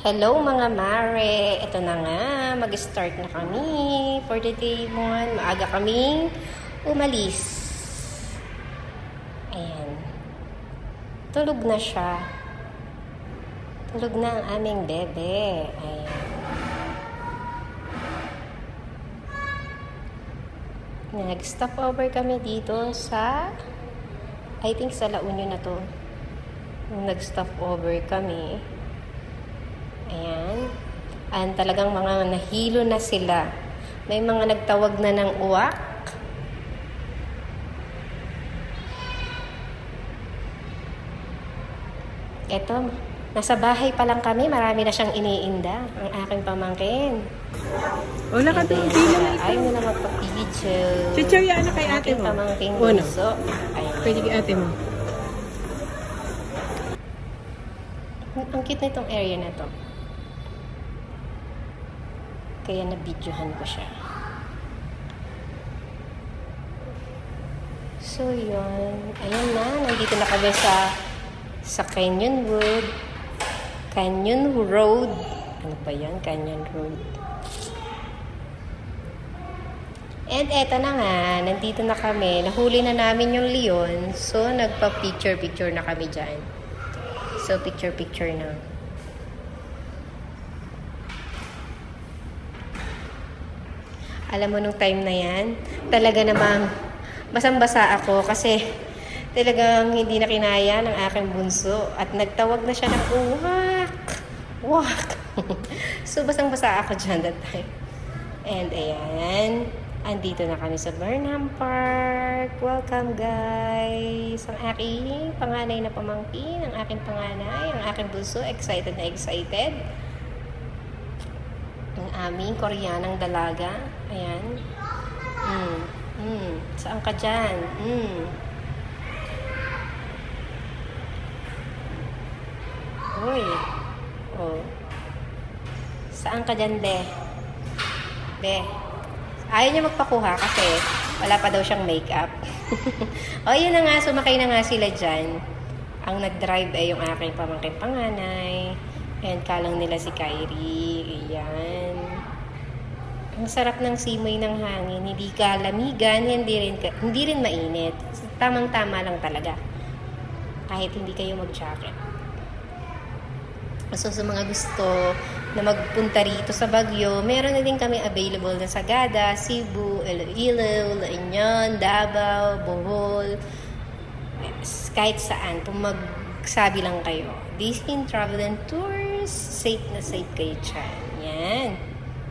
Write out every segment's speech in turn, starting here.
Hello mga mare! Ito na nga, mag-start na kami for the day 1. Maaga kaming umalis. Ayan. Tulog na siya. Tulog na ang aming bebe. Ayan. Nag-stop over kami dito sa, I think sa La Union na to. Nung nag-stop over kami, ayan. Talagang mga nahilo na sila. May mga nagtawag na ng uwak. Eto, nasa bahay pa lang kami. Marami na siyang iniinda. Ang aking pamangkin. Wala ka doon. Ayaw mo na magpa-video. Chichirya na kay ate Aking mo. pamangkin bunso. Pwede kay ate mo. Ang cute na itong area na to. Kaya na-videohan ko siya. So, yun. Ayan na. Nandito na kami sa Canyon Road. Canyon Road. Ano ba yan? Canyon Road. And eto na nga. Nandito na kami. Nahuli na namin yung leon. So, nagpa-picture-picture na kami dyan. So, picture-picture na. Alam mo, nung time na yan, talaga namang basang-basa ako kasi talagang hindi na kinaya ng aking bunso at nagtawag na siya ng uwak. Uwak. So, basang-basa ako dyan that time. And ayan, andito na kami sa Burnham Park. Welcome, guys. Ang aking panganay na pamangkin, ang aking panganay, ang aking bunso, excited na excited. Ang aming Koreanang dalaga. Ayan. Saan ka dyan? Uy. Oh. Saan ka dyan, be? Be. Ayaw niya magpakuha kasi wala pa daw siyang makeup. O, yun na nga. Sumakay na nga sila dyan. Ang nag-drive ay yung aking pamangkin panganay. And kalang nila si Kyrie. Ayan. Ang sarap ng simoy ng hangin. Hindi ka lamigan, hindi rin mainit. Tamang-tama lang talaga. Kahit hindi kayo mag-jacket. So, sa mga gusto na magpunta rito sa Baguio, meron na din kami available na Sagada, Cebu, Iloilo, La Union, Davao, Bohol. Kahit saan. Kung magsabi lang kayo. Disney Travel and Tours. Safe na safe kayo dyan. Yan.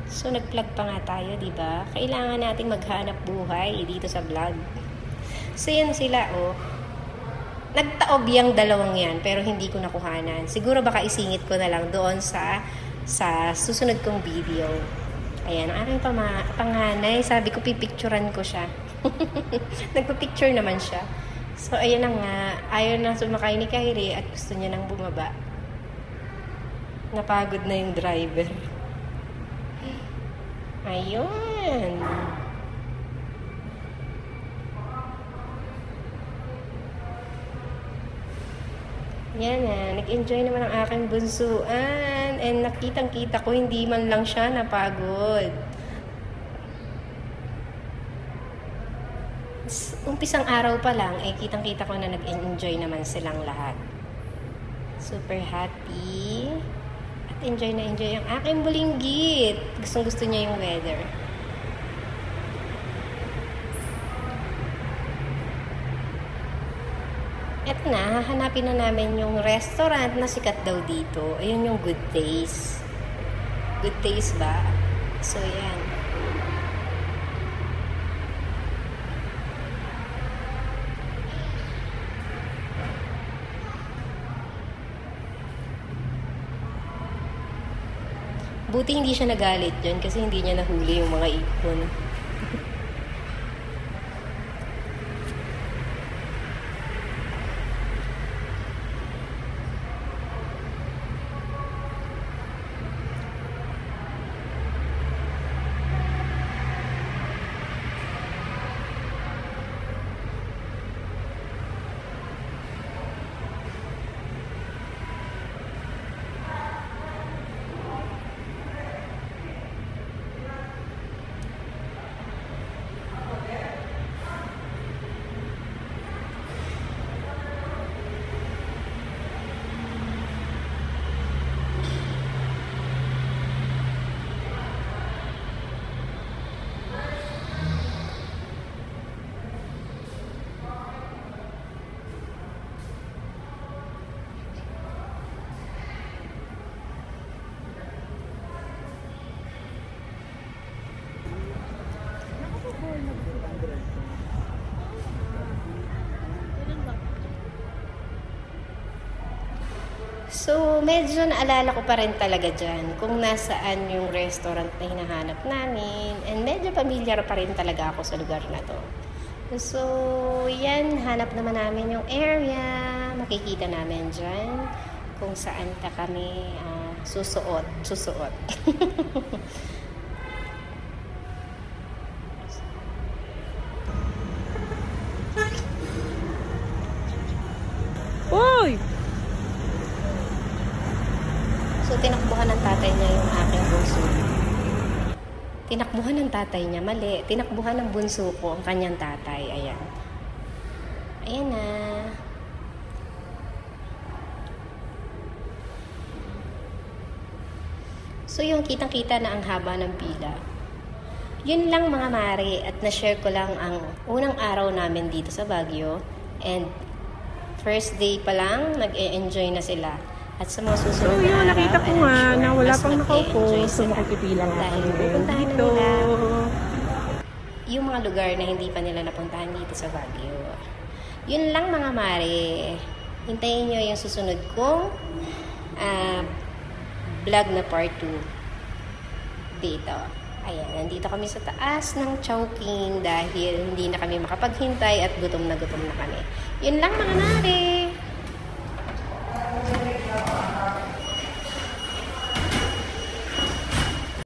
So, nag-vlog pa nga tayo, diba? Kailangan nating maghanap buhay dito sa vlog. So, yan sila, oh. Nagtaob yung dalawang yan, pero hindi ko nakuhanan. Siguro baka isingit ko na lang doon sa susunod kong video. Ayan, ang aking panganay, sabi ko, pipicturan ko siya. Nagpa-picture naman siya. So, ayan na nga. Ayaw na sumakay ni Kyrie at gusto niya nang bumaba. Napagod na yung driver. Ayun. Yan na. Nag-enjoy naman ang aking bunsuan. And nakitang-kita ko, hindi man lang siya napagod. Umpisang araw pa lang, kitang-kita ko na nag-enjoy naman silang lahat. Super happy. At enjoy na enjoy ang aking bulinggit. Gustong-gusto niya yung weather. At na, hahanapin na namin yung restaurant na sikat daw dito. Ayun yung Good Taste. Good Taste ba? So, yan. Buti hindi siya nagalit dyan kasi hindi niya nahuli yung mga ipon. So, medyo naalala ko pa rin talaga dyan kung nasaan yung restaurant na hinahanap namin. And medyo familiar pa rin talaga ako sa lugar na to. So, yan. Hanap naman namin yung area. Makikita namin dyan kung saan kami susuot. Uy! So, tinakbuhan ng tatay niya yung aking bunso. Tinakbuhan ng tatay niya, mali. Tinakbuhan ng bunso ko ang kanyang tatay. Ayan. Ayan na. So, yung kitang-kita na ang haba ng pila. Yun lang mga mare, at na-share ko lang ang unang araw namin dito sa Baguio. And first day pa lang, nag-e-enjoy na sila. At sa mga susunod na araw, Nakita ko nga sure, na wala mas pang nakaupo. mag-e-enjoy So, sila. makikipila nga Dahil kami pupuntahan na dito. nila yung mga lugar na hindi pa nila napuntahan dito sa Baguio. Yun lang mga mare. Hintayin nyo yung susunod kong vlog na part 2 dito. Ayan, nandito kami sa taas ng Chowking dahil hindi na kami makapaghintay at gutom na kami. Yun lang mga mare.